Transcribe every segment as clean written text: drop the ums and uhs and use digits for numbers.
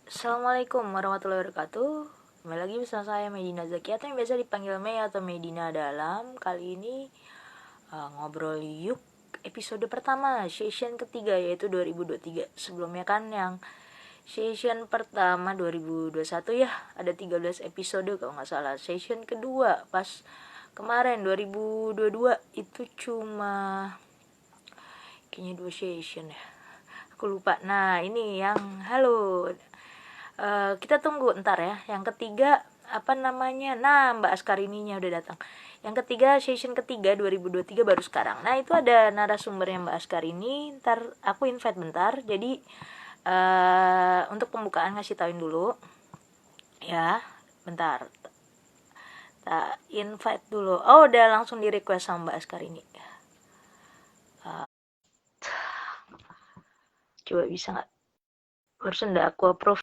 Assalamualaikum warahmatullahi wabarakatuh. Kembali lagi bersama saya Medina Zaki atau yang biasa dipanggil Mei atau Medina dalam. Kali ini ngobrol yuk episode pertama session ketiga yaitu 2023. Sebelumnya kan yang session pertama 2021 ya, ada 13 episode kalau nggak salah. Session kedua pas kemarin 2022 itu cuma kayaknya 2 session ya. Aku lupa. Nah, ini yang halo. Kita tunggu ntar ya. Yang ketiga apa namanya? Nah, Mbak Askarininya udah datang. Yang ketiga session ketiga 2023 baru sekarang. Nah, itu ada narasumbernya Mbak Askarini. Ntar aku invite bentar. Jadi untuk pembukaan ngasih tauin dulu. Ya, bentar. Tak invite dulu. Oh, udah langsung di request sama Mbak Askarini. Coba bisa nggak? Barusan udah aku approve.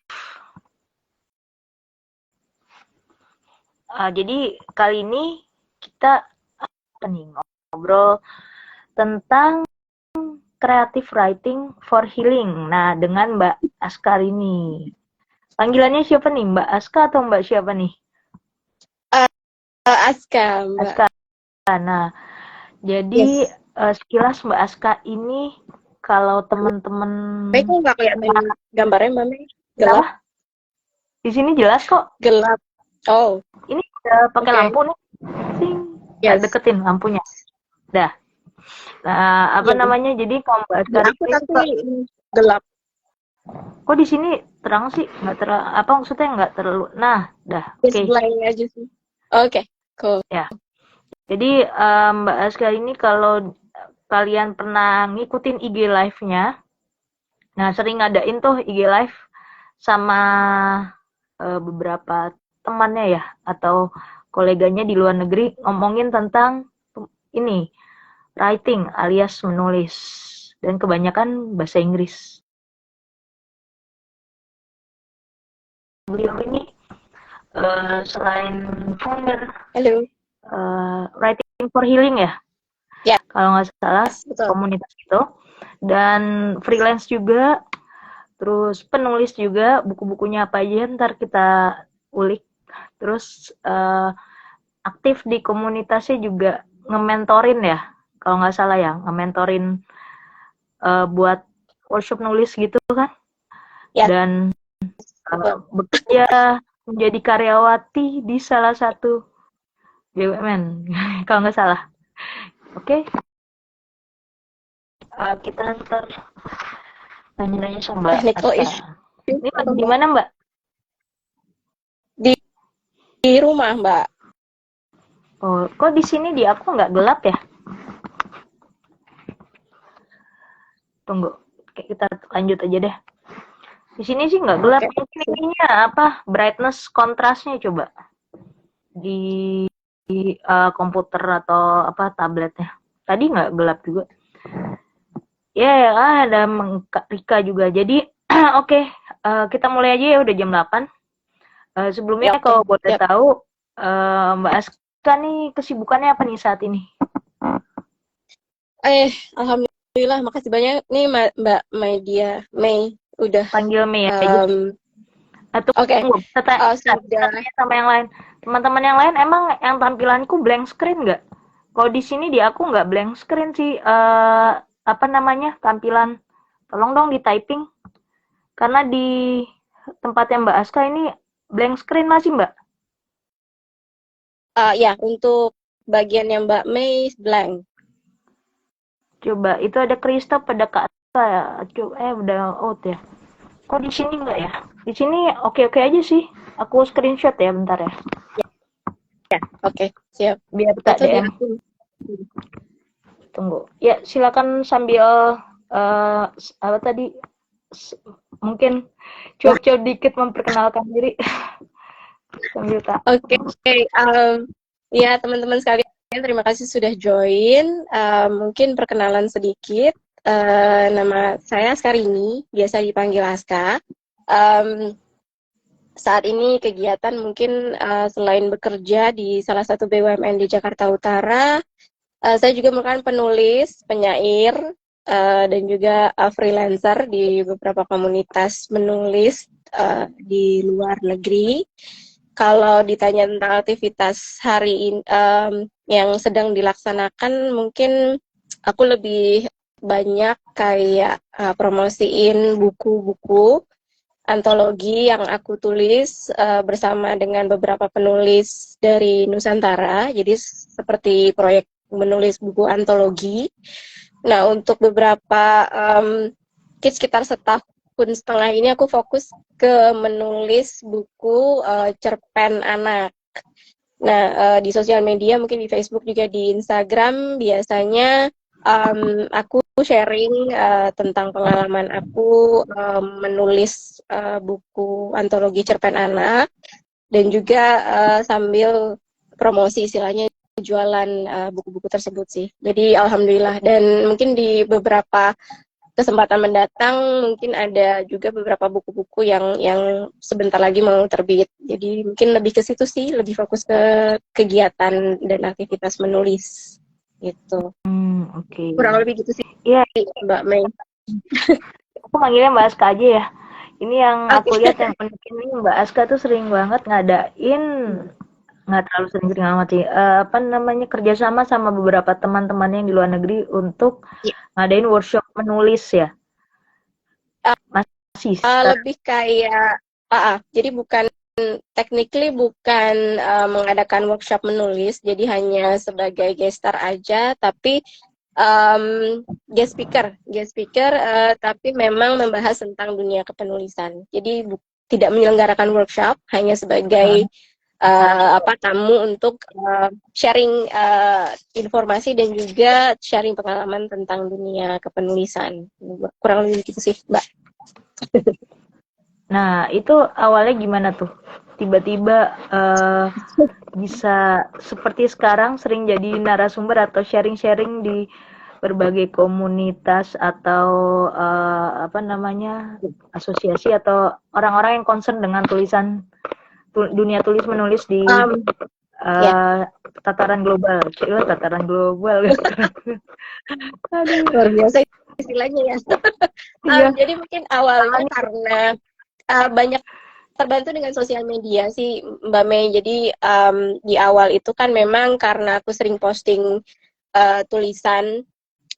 Jadi kali ini kita ngobrol tentang creative writing for healing. Nah, dengan Mbak Askar ini. Panggilannya siapa nih? Mbak Aska atau Mbak siapa nih? Aska, Mbak. Aska. Nah, jadi Yes. sekilas Mbak Aska ini kalau teman-teman Tapi kok nggak kelihatan gambarnya, Mbak Mei? Gelap? apa? Di sini jelas kok. Gelap. Oh, Ini udah pakai oke. lampu nih. Sing. Yes. Deketin lampunya. Dah. Nah, apa Iya. namanya? Jadi kalau Mbak Di Askar aku ini tapi suka. gelap. Kok di sini terang sih? Nggak terlalu, apa maksudnya nggak terlalu. Nah, dah, Just oke. blank aja sih. Oke, cool. Ya. Jadi Mbak Aska ini kalau kalian pernah ngikutin IG live-nya, nah sering ngadain tuh IG live sama beberapa temannya ya atau koleganya di luar negeri ngomongin tentang ini writing alias menulis dan kebanyakan bahasa Inggris. Beliau ini selain founder Halo. writing for healing ya, Yes, kalau nggak salah betul. komunitas itu, dan freelance juga, terus penulis juga, buku-bukunya apa aja ntar kita ulik. Terus aktif di komunitasnya juga, nge-mentorin ya kalau nggak salah ya, nge-mentorin buat workshop nulis gitu kan, Yes, dan betul. bekerja menjadi karyawati di salah satu BUMN kalau nggak salah. Oke, kita ntar nanya-nanya sama Mbak Technical Aska. issue Ini atau di Mbak? mana Mbak? Di, di rumah, Mbak. Oh, kok di sini di aku nggak gelap ya? Tunggu, kita lanjut aja deh. Di sini sih nggak gelap. Oke. Mungkin ininya apa? Brightness kontrasnya coba di komputer atau apa tabletnya. Tadi nggak gelap juga. Ya, ada Rika juga. Jadi oke, kita mulai aja ya, udah jam 8. Ya, Sebelumnya oke. kalau boleh Siap. tahu, Mbak Aska nih kesibukannya apa nih saat ini? Alhamdulillah, makasih banyak nih Mbak Mei udah Panggil Mei aja. um, oke. Tunggu, Sudah. tanya sama yang lain. Teman-teman yang lain emang yang tampilanku blank screen nggak? Kalau di sini di aku nggak blank screen sih. Apa namanya tampilan? Tolong dong di typing. Karena di tempatnya Mbak Aska ini blank screen masih Mbak. Ya, untuk bagian yang Mbak Mei blank. Coba itu ada Krista pada Kak Aska ya. Coba udah out ya. Kok di sini nggak ya? Di sini oke-oke aja sih. Aku screenshot ya bentar ya. Ya, oke, siap. Biar tak Itu di DM. aku. Tunggu. Ya, silakan sambil apa tadi? Mungkin cuap-cuap dikit memperkenalkan diri sambil tak. Oke, ya teman-teman sekalian, terima kasih sudah join. Mungkin perkenalan sedikit. Nama saya Askarini, biasa dipanggil Aska. Saat ini kegiatan mungkin selain bekerja di salah satu BUMN di Jakarta Utara, saya juga merupakan penulis, penyair, dan juga freelancer di beberapa komunitas menulis di luar negeri. Kalau ditanya tentang aktivitas hari ini yang sedang dilaksanakan, mungkin aku lebih banyak kayak promosiin buku-buku antologi yang aku tulis bersama dengan beberapa penulis dari Nusantara. Jadi seperti proyek menulis buku antologi. Nah, untuk beberapa sekitar setahun setengah ini aku fokus ke menulis buku cerpen anak. Nah, di sosial media, mungkin di Facebook juga di Instagram, biasanya aku sharing tentang pengalaman aku menulis buku antologi cerpen anak, dan juga sambil promosi istilahnya jualan buku-buku tersebut sih. Jadi alhamdulillah, dan mungkin di beberapa kesempatan mendatang mungkin ada juga beberapa buku-buku yang sebentar lagi mau terbit. Jadi mungkin lebih ke situ sih, lebih fokus ke kegiatan dan aktivitas menulis gitu. Oke. Kurang lebih gitu sih, Iya, Mbak Mei. aku manggilnya Mbak Aska aja ya. Ini yang aku Oke. lihat yang unik ini Mbak Aska tuh sering banget ngadain, nggak terlalu sering-sering amat sih, apa namanya, kerjasama sama beberapa teman-teman yang di luar negeri untuk Ya, ngadain workshop menulis ya? Masih sekarang? lebih kayak jadi bukan technically bukan mengadakan workshop menulis, jadi hanya sebagai guest star aja, tapi guest speaker, tapi memang membahas tentang dunia kepenulisan. Jadi tidak menyelenggarakan workshop, hanya sebagai tamu untuk sharing informasi dan juga sharing pengalaman tentang dunia kepenulisan. Kurang lebih gitu sih, Mbak. Nah, itu awalnya gimana tuh? Tiba-tiba bisa seperti sekarang sering jadi narasumber atau sharing-sharing di berbagai komunitas atau apa namanya, asosiasi atau orang-orang yang concern dengan tulisan dunia tulis menulis di Ya. tataran global. Tataran global. Aduh. Luar biasa istilahnya ya. Iya. Jadi mungkin awalnya karena banyak terbantu dengan sosial media sih, Mbak Mei. Jadi di awal itu kan memang karena aku sering posting tulisan,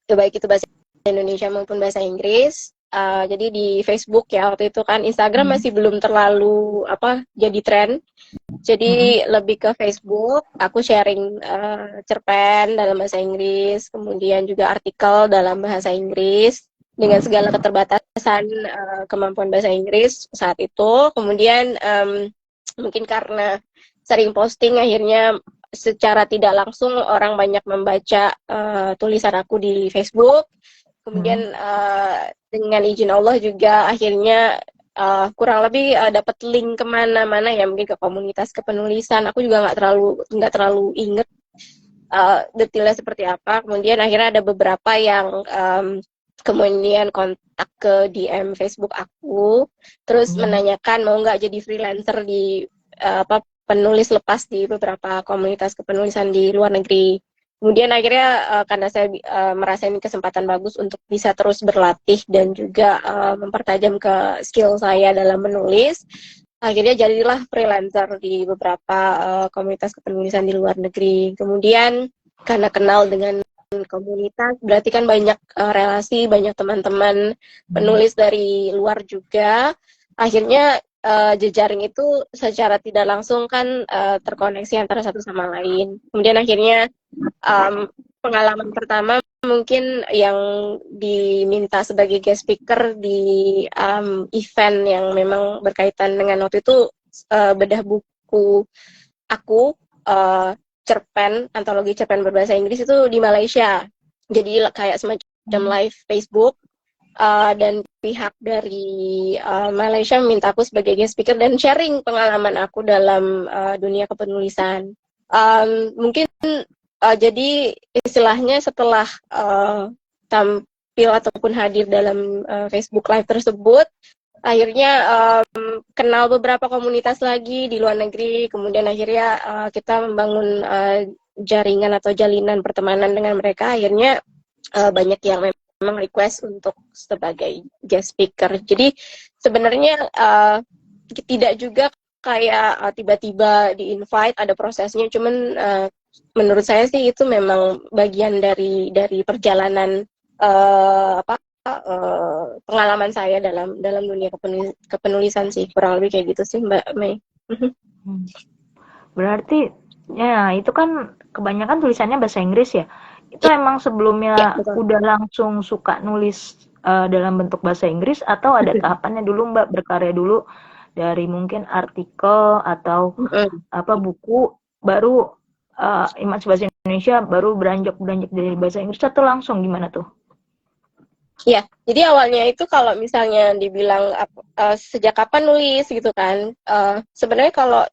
baik itu bahasa Indonesia maupun bahasa Inggris. Jadi di Facebook ya waktu itu kan, Instagram masih belum terlalu jadi tren. Jadi lebih ke Facebook, aku sharing cerpen dalam bahasa Inggris, kemudian juga artikel dalam bahasa Inggris dengan segala keterbatasan kemampuan bahasa Inggris saat itu. Kemudian mungkin karena sering posting, akhirnya secara tidak langsung orang banyak membaca tulisan aku di Facebook. Kemudian dengan izin Allah juga akhirnya kurang lebih dapat link kemana-mana ya, mungkin ke komunitas kepenulisan. Aku juga nggak terlalu inget detailnya seperti apa. Kemudian akhirnya ada beberapa yang kemudian kontak ke DM Facebook aku, terus menanyakan mau nggak jadi freelancer di penulis lepas di beberapa komunitas kepenulisan di luar negeri. Kemudian akhirnya karena saya merasa ini kesempatan bagus untuk bisa terus berlatih dan juga mempertajam ke skill saya dalam menulis, akhirnya jadilah freelancer di beberapa komunitas kepenulisan di luar negeri. Kemudian karena kenal dengan komunitas, berarti kan banyak relasi, banyak teman-teman penulis dari luar juga. Akhirnya jejaring itu secara tidak langsung kan terkoneksi antara satu sama lain. Kemudian akhirnya pengalaman pertama mungkin yang diminta sebagai guest speaker di event yang memang berkaitan dengan waktu itu bedah buku aku, cerpen, antologi cerpen berbahasa Inggris itu di Malaysia. Jadi kayak semacam live Facebook, dan pihak dari Malaysia meminta aku sebagai guest speaker dan sharing pengalaman aku dalam dunia kepenulisan. Mungkin jadi istilahnya setelah tampil ataupun hadir dalam Facebook Live tersebut, akhirnya kenal beberapa komunitas lagi di luar negeri. Kemudian akhirnya kita membangun jaringan atau jalinan pertemanan dengan mereka. Akhirnya banyak yang memang request untuk sebagai guest speaker. Jadi sebenarnya tidak juga kayak tiba-tiba di invite, ada prosesnya. Cuman menurut saya sih itu memang bagian dari perjalanan pengalaman saya dalam dunia kepenulisan sih, kurang lebih kayak gitu sih Mbak Mei. Hmm. Berarti ya itu kan kebanyakan tulisannya bahasa Inggris ya. Itu emang Ya, sebelumnya betul. udah langsung suka nulis dalam bentuk bahasa Inggris atau ada tahapannya dulu Mbak berkarya dulu dari mungkin artikel atau Mm-mm. apa buku baru Image Bahasa Indonesia baru beranjak dari bahasa Inggris atau langsung gimana tuh? Ya, jadi awalnya itu kalau misalnya dibilang sejak kapan nulis gitu kan, sebenarnya kalau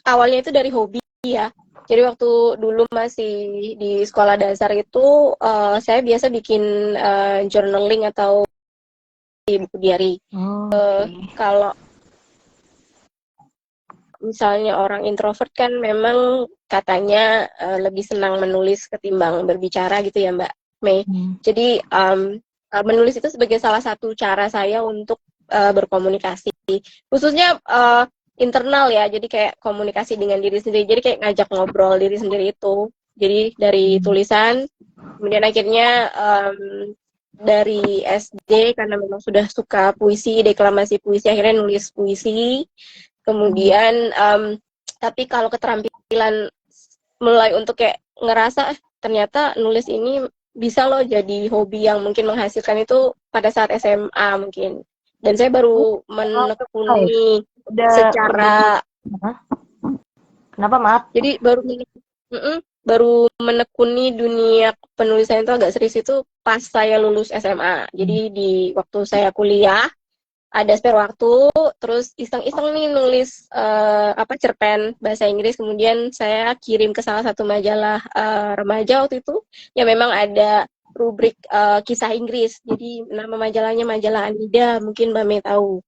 awalnya itu dari hobi ya. Jadi waktu dulu masih di sekolah dasar itu saya biasa bikin journaling atau di buku diary. Oh, oke. Kalau misalnya orang introvert kan memang katanya lebih senang menulis ketimbang berbicara gitu ya Mbak Mei. Hmm. Jadi menulis itu sebagai salah satu cara saya untuk berkomunikasi, khususnya internal ya. Jadi kayak komunikasi dengan diri sendiri. Jadi kayak ngajak ngobrol diri sendiri itu. Jadi dari Hmm. tulisan, kemudian akhirnya dari SD karena memang sudah suka puisi, deklamasi puisi, akhirnya nulis puisi. Hmm. Kemudian tapi kalau keterampilan mulai untuk kayak ngerasa ternyata nulis ini bisa loh jadi hobi yang mungkin menghasilkan itu pada saat SMA mungkin. Dan saya Oh, baru oh, menekuni udah lebih. secara Hah? Kenapa maaf? jadi baru menekuni dunia penulisan itu agak serius itu pas saya lulus SMA. Jadi di waktu saya kuliah ada spare waktu, terus iseng-iseng nih nulis cerpen bahasa Inggris, kemudian saya kirim ke salah satu majalah remaja waktu itu, ya memang ada rubrik kisah Inggris, jadi nama majalahnya majalah Anida, mungkin Mbak Mei tahu.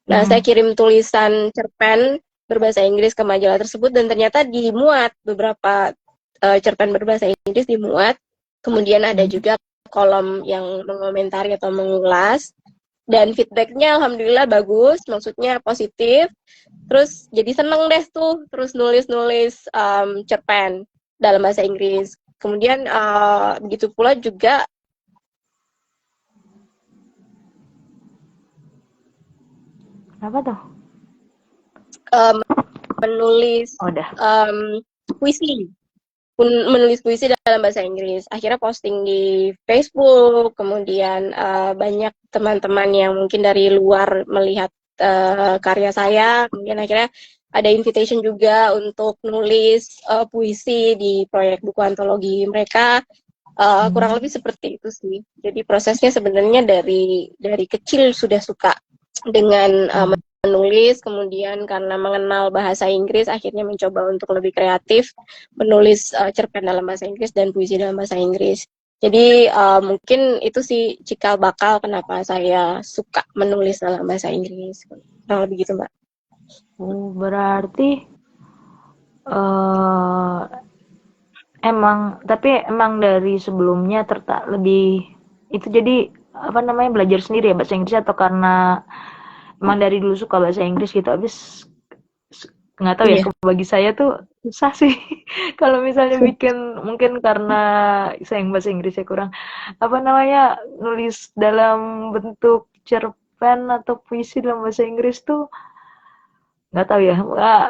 Nah, saya Hmm. kirim tulisan cerpen berbahasa Inggris ke majalah tersebut dan ternyata dimuat beberapa cerpen berbahasa Inggris dimuat. Kemudian ada Hmm. juga kolom yang mengomentari atau mengulas dan feedbacknya alhamdulillah bagus, maksudnya positif. Terus jadi seneng deh tuh terus nulis-nulis cerpen dalam bahasa Inggris. Kemudian begitu pula juga Kenapa tuh? um, menulis Oh, udah. puisi, menulis puisi dalam bahasa Inggris. Akhirnya posting di Facebook, kemudian banyak teman-teman yang mungkin dari luar melihat karya saya, kemudian akhirnya ada invitation juga untuk nulis puisi di proyek buku antologi mereka. Kurang lebih Hmm. seperti itu sih. Jadi prosesnya sebenarnya dari kecil sudah suka dengan Hmm. menulis, kemudian karena mengenal bahasa Inggris, akhirnya mencoba untuk lebih kreatif, menulis cerpen dalam bahasa Inggris dan puisi dalam bahasa Inggris. Jadi mungkin itu sih cikal bakal kenapa saya suka menulis dalam bahasa Inggris. Kurang lebih gitu, Mbak. Oh, berarti eh emang dari sebelumnya lebih itu jadi apa namanya belajar sendiri ya bahasa Inggris atau karena emang dari dulu suka bahasa Inggris gitu habis nggak tahu ya Iya. bagi saya tuh susah sih kalau misalnya bikin mungkin karena saya yang bahasa Inggrisnya kurang apa namanya nulis dalam bentuk cerpen atau puisi dalam bahasa Inggris tuh nggak tahu ya.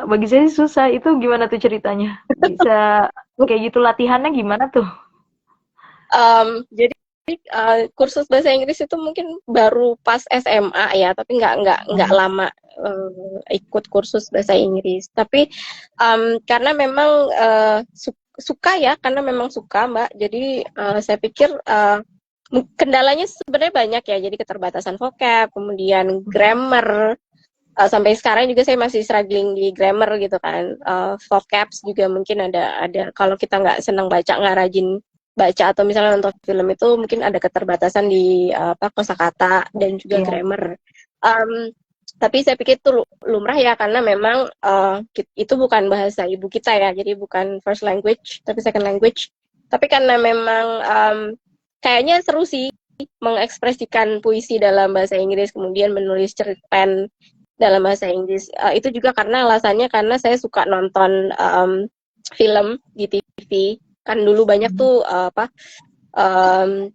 Bagi saya sih susah itu gimana tuh ceritanya bisa kayak gitu latihannya gimana tuh. Jadi kursus bahasa Inggris itu mungkin baru pas SMA ya, tapi nggak Hmm. lama ikut kursus bahasa Inggris. Tapi karena memang suka ya, karena memang suka Mbak. Jadi saya pikir kendalanya sebenarnya banyak ya. Jadi keterbatasan vocab, kemudian grammar. Sampai sekarang juga saya masih struggling di grammar gitu kan. Vocabs juga mungkin ada kalau kita nggak senang baca, nggak rajin baca atau misalnya nonton film itu mungkin ada keterbatasan di kosakata dan juga Iya. grammar. Um, tapi saya pikir itu lumrah ya karena memang itu bukan bahasa ibu kita ya, jadi bukan first language tapi second language. Tapi karena memang kayaknya seru sih mengekspresikan puisi dalam bahasa Inggris kemudian menulis cerpen dalam bahasa Inggris. Itu juga karena alasannya karena saya suka nonton film di TV. Kan dulu banyak tuh um,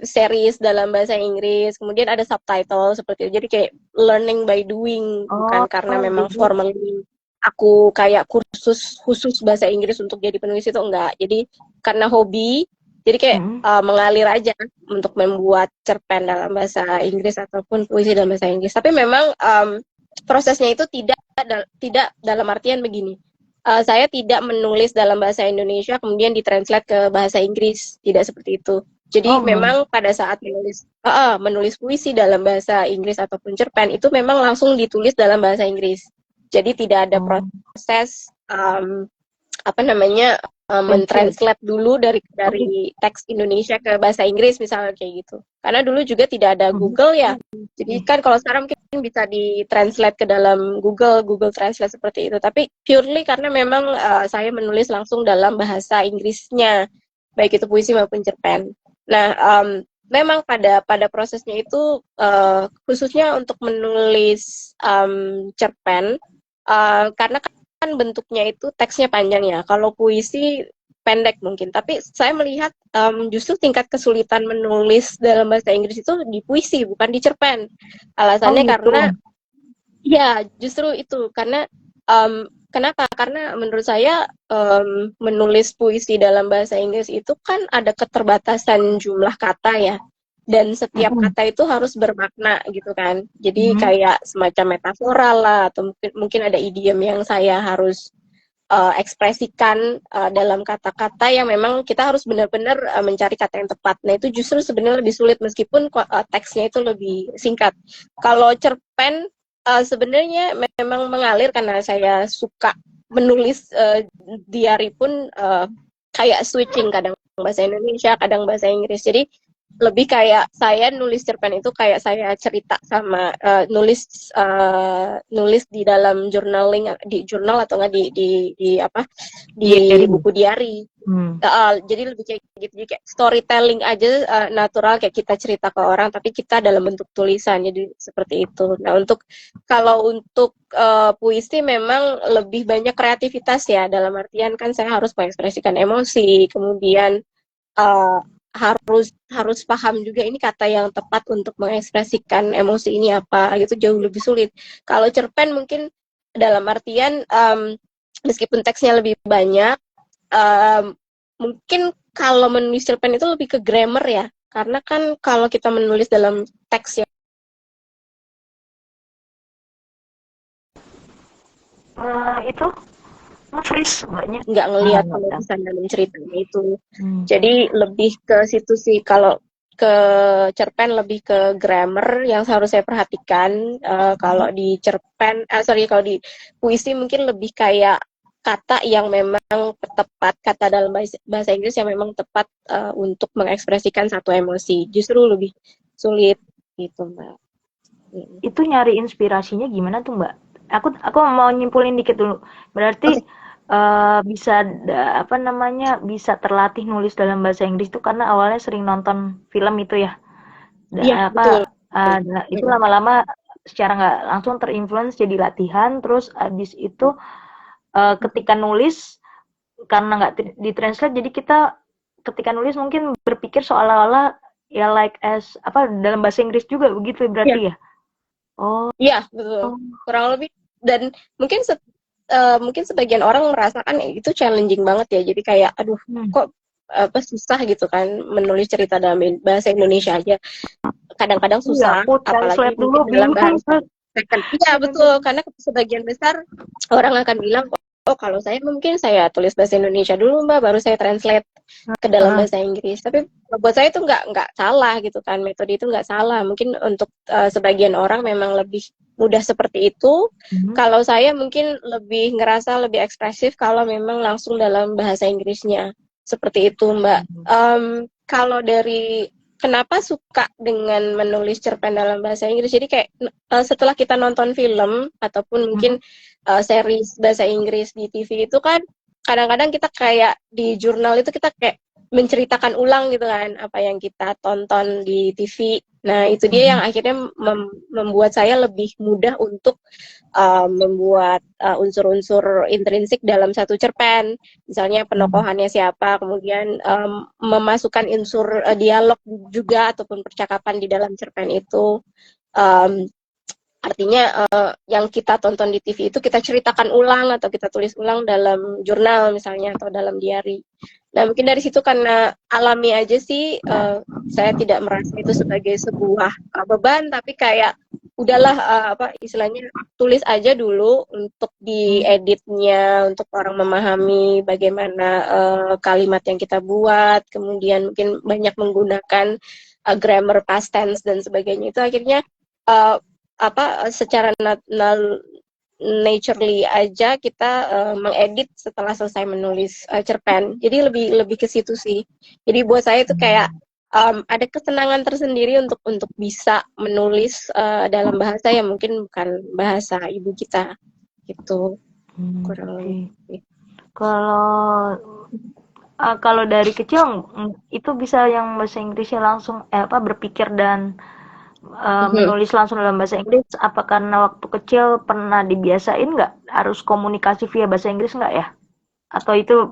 series dalam bahasa Inggris, kemudian ada subtitle seperti itu. Jadi kayak learning by doing, bukan Oh, karena memang jadi formally aku kayak kursus khusus bahasa Inggris untuk jadi penulis itu enggak. Jadi karena hobi, jadi kayak mengalir aja untuk membuat cerpen dalam bahasa Inggris ataupun puisi dalam bahasa Inggris. Tapi memang prosesnya itu tidak dalam artian begini. Saya tidak menulis dalam bahasa Indonesia kemudian ditranslate ke bahasa Inggris, tidak seperti itu. Jadi enggak. memang pada saat menulis puisi dalam bahasa Inggris ataupun cerpen itu memang langsung ditulis dalam bahasa Inggris. Jadi tidak ada Oh, proses apa namanya translate. mentranslate dulu dari Oh, gitu. teks Indonesia ke bahasa Inggris misalnya kayak gitu. Karena dulu juga tidak ada Google ya. Jadi kan kalau sekarang mungkin bisa ditranslate ke dalam Google Translate seperti itu. Tapi purely karena memang saya menulis langsung dalam bahasa Inggrisnya, baik itu puisi maupun cerpen. Nah, memang pada prosesnya itu khususnya untuk menulis cerpen, karena kan bentuknya itu teksnya panjang ya. Kalau puisi pendek mungkin, tapi saya melihat justru tingkat kesulitan menulis dalam bahasa Inggris itu di puisi bukan di cerpen. Oh, Alasannya gitu. karena ya justru itu karena kenapa? Karena menurut saya menulis puisi dalam bahasa Inggris itu kan ada keterbatasan jumlah kata ya. Dan setiap kata itu harus bermakna gitu kan. Jadi kayak semacam metafora lah atau mungkin ada idiom yang saya harus ekspresikan dalam kata-kata yang memang kita harus benar-benar mencari kata yang tepat. Nah, itu justru sebenarnya lebih sulit meskipun teksnya itu lebih singkat. Kalau cerpen sebenarnya memang mengalir karena saya suka menulis diary pun kayak switching kadang bahasa Indonesia, kadang bahasa Inggris. Jadi lebih kayak saya nulis cerpen itu kayak saya cerita sama nulis di dalam journaling di jurnal atau enggak di apa di Diary. buku diary. Jadi lebih kayak gitu, jadi kayak storytelling aja natural kayak kita cerita ke orang tapi kita dalam bentuk tulisan jadi seperti itu. Nah kalau untuk puisi memang lebih banyak kreativitas ya dalam artian kan saya harus mengekspresikan emosi kemudian uh, harus paham juga ini kata yang tepat untuk mengekspresikan emosi ini apa gitu jauh lebih sulit. Kalau cerpen mungkin dalam artian meskipun teksnya lebih banyak mungkin kalau menulis cerpen itu lebih ke grammar ya karena kan kalau kita menulis dalam teks yang Itu freeze banyak. nggak ngelihat Nggak tahu. penulisan dalam ceritanya itu. Jadi lebih ke situ sih kalau ke cerpen lebih ke grammar yang harus saya perhatikan. Kalau di cerpen, kalau di puisi mungkin lebih kayak kata yang memang tepat, kata dalam bahasa Inggris yang memang tepat untuk mengekspresikan satu emosi. Justru lebih sulit gitu, Mbak. Itu nyari inspirasinya gimana tuh, Mbak? Aku mau nyimpulin dikit dulu. Berarti Oke. bisa apa namanya bisa terlatih nulis dalam bahasa Inggris tuh karena awalnya sering nonton film itu ya. Iya, betul. Itu lama-lama secara nggak langsung terinfluence jadi latihan. Terus abis itu ketika nulis karena nggak ditranslate jadi kita ketika nulis mungkin berpikir seolah-olah ya like as apa dalam bahasa Inggris juga begitu Iya, berarti ya. Oh. iya, betul. Kurang lebih dan mungkin mungkin sebagian orang merasakan itu challenging banget ya. Jadi kayak aduh kok apa susah gitu kan menulis cerita dalam bahasa Indonesia aja. Kadang-kadang Iya, susah aku apalagi translate dulu mungkin dalam bingung. bahasa second. Iya, betul. Karena sebagian besar orang akan bilang oh kalau saya mungkin saya tulis bahasa Indonesia dulu Mbak baru saya translate ke dalam bahasa Inggris. Tapi buat saya itu nggak salah gitu kan. Metode itu nggak salah. Mungkin untuk sebagian orang memang lebih mudah seperti itu. Kalau saya mungkin lebih ngerasa lebih ekspresif kalau memang langsung dalam bahasa Inggrisnya. Seperti itu, Mbak. Kalau dari kenapa suka dengan menulis cerpen dalam bahasa Inggris? Jadi kayak setelah kita nonton film ataupun mungkin series bahasa Inggris di TV itu kan kadang-kadang kita kayak di jurnal itu kita kayak menceritakan ulang gitu kan apa yang kita tonton di TV. Nah, itu dia yang akhirnya membuat saya lebih mudah untuk membuat unsur-unsur intrinsik dalam satu cerpen. Misalnya penokohannya siapa, kemudian memasukkan unsur dialog juga ataupun percakapan di dalam cerpen itu. Um, Artinya yang kita tonton di TV itu kita ceritakan ulang atau kita tulis ulang dalam jurnal misalnya atau dalam diary. Nah, mungkin dari situ karena alami aja sih, saya tidak merasa itu sebagai sebuah beban, tapi kayak udahlah apa istilahnya tulis aja dulu untuk dieditnya, untuk orang memahami bagaimana kalimat yang kita buat, kemudian mungkin banyak menggunakan grammar past tense dan sebagainya itu akhirnya uh, secara naturally aja kita mengedit setelah selesai menulis cerpen. Jadi lebih ke situ sih. Jadi buat saya itu kayak ada kesenangan tersendiri untuk bisa menulis dalam bahasa yang mungkin bukan bahasa ibu kita gitu. Kurang lebih. Kalau dari kecil itu bisa yang bahasa Inggrisnya langsung berpikir dan menulis langsung dalam bahasa Inggris, apa karena waktu kecil pernah dibiasain nggak harus komunikasi via bahasa Inggris nggak ya? Atau itu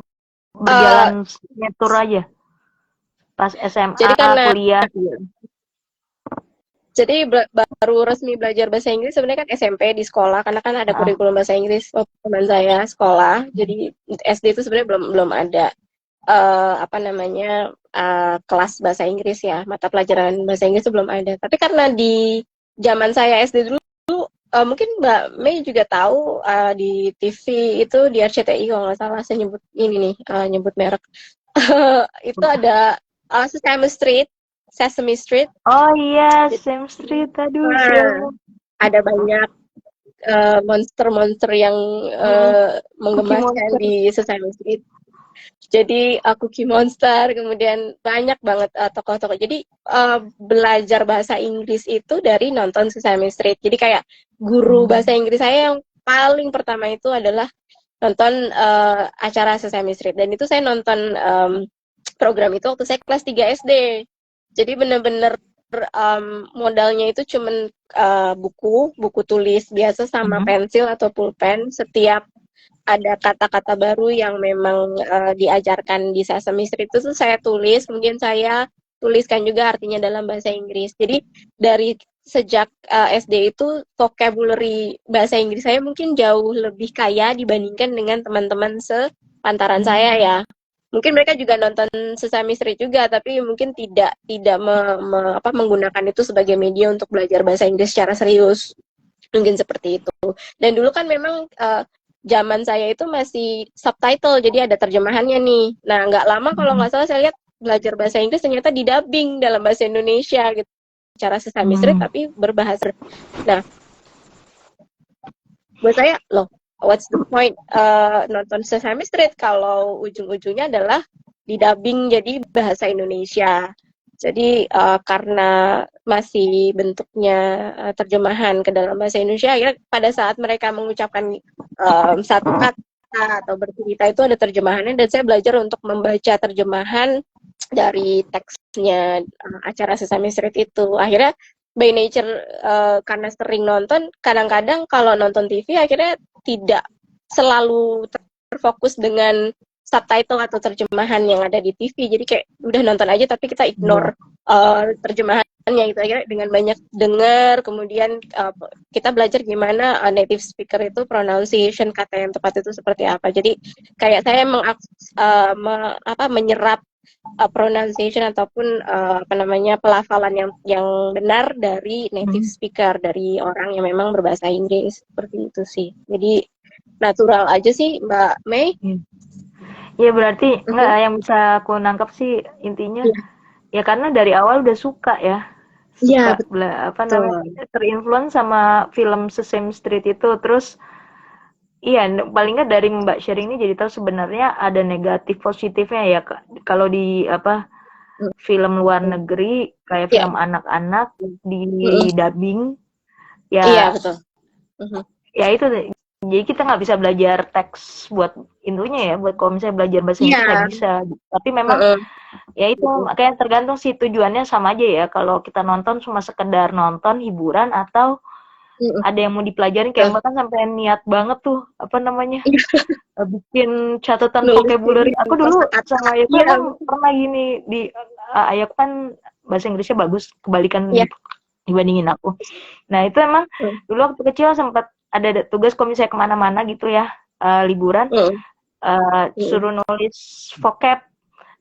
berjalan nyetur aja pas SMA, Jadi karena kuliah? Jadi baru resmi belajar bahasa Inggris sebenarnya kan SMP di sekolah karena kan ada kurikulum bahasa Inggris waktu teman saya sekolah. Jadi SD itu sebenarnya belum ada kelas bahasa Inggris ya, mata pelajaran bahasa Inggris itu belum ada. Tapi karena di zaman saya SD dulu mungkin Mbak Mei juga tahu di TV itu di RCTI kalau nggak salah saya nyebut ini nih nyebut merek itu ada Sesame Street. Oh iya, Sesame Street. Aduh, Nah, ada banyak monster-monster yang menggemaskan di Sesame Street. Jadi Cookie Monster, kemudian banyak banget tokoh-tokoh. Jadi belajar bahasa Inggris itu dari nonton Sesame Street. Jadi kayak guru bahasa Inggris saya yang paling pertama itu adalah nonton acara Sesame Street. Dan itu saya nonton program itu waktu saya kelas 3 SD. Jadi bener-bener modalnya itu cuman buku tulis biasa sama pensil atau pulpen. Setiap ada kata-kata baru yang memang diajarkan di Sesame Street itu saya tulis, kemudian saya tuliskan juga artinya dalam bahasa Inggris. Jadi dari sejak SD itu vocabulary bahasa Inggris saya mungkin jauh lebih kaya dibandingkan dengan teman-teman sepantaran saya ya. Mungkin mereka juga nonton Sesame Street juga, tapi mungkin tidak menggunakan itu sebagai media untuk belajar bahasa Inggris secara serius. Mungkin seperti itu. Dan dulu kan memang zaman saya itu masih subtitle, jadi ada terjemahannya nih. Nah, nggak lama kalau nggak salah saya lihat belajar bahasa Inggris ternyata didubbing dalam bahasa Indonesia gitu. Cara Sesame Street tapi berbahasa. Nah, buat saya, loh, what's the point nonton Sesame Street kalau ujung-ujungnya adalah didubbing jadi bahasa Indonesia. Jadi karena masih bentuknya terjemahan ke dalam bahasa Indonesia, akhirnya pada saat mereka mengucapkan satu kata atau bercerita itu ada terjemahannya, dan saya belajar untuk membaca terjemahan dari teksnya acara Sesame Street itu. Akhirnya by nature karena sering nonton, kadang-kadang kalau nonton TV akhirnya tidak selalu terfokus dengan subtitle atau terjemahan yang ada di TV. Jadi kayak udah nonton aja tapi kita ignore terjemahannya gitu. Akhirnya dengan banyak dengar, kemudian kita belajar gimana native speaker itu pronunciation kata yang tepat itu seperti apa. Jadi kayak saya menyerap pronunciation ataupun pelafalan yang benar dari native speaker, dari orang yang memang berbahasa Inggris, seperti itu sih. Jadi natural aja sih Mbak Mei. Ya berarti yang bisa aku nangkap sih intinya ya karena dari awal udah suka ya. Suka terinfluence sama film Sesame Street itu. Terus iya, paling nggak dari Mbak sharing ini jadi tahu sebenarnya ada negatif positifnya ya kalau di film luar negeri kayak film anak-anak di dubbing ya. Iya, betul. Ya itu Jadi kita nggak bisa belajar teks buat intinya ya, buat kalau misalnya belajar bahasa Inggris Iya. nggak bisa. Tapi memang Heeh. ya itu Gitu. makanya tergantung sih tujuannya sama aja ya. Kalau kita nonton cuma sekedar nonton hiburan atau Heeh. ada yang mau dipelajarin kayak bahkan sampai niat banget tuh apa namanya bikin catatan Nulisin vocabulary. Aku dulu kosakata. sama Ayako Iya. emang pernah gini di Ayako kan bahasa Inggrisnya bagus kebalikan Iya. dibandingin aku. Nah itu emang Heeh. dulu waktu kecil sempat ada tugas kalau misalnya kemana-mana gitu ya liburan Heeh. Heeh. suruh nulis vocab.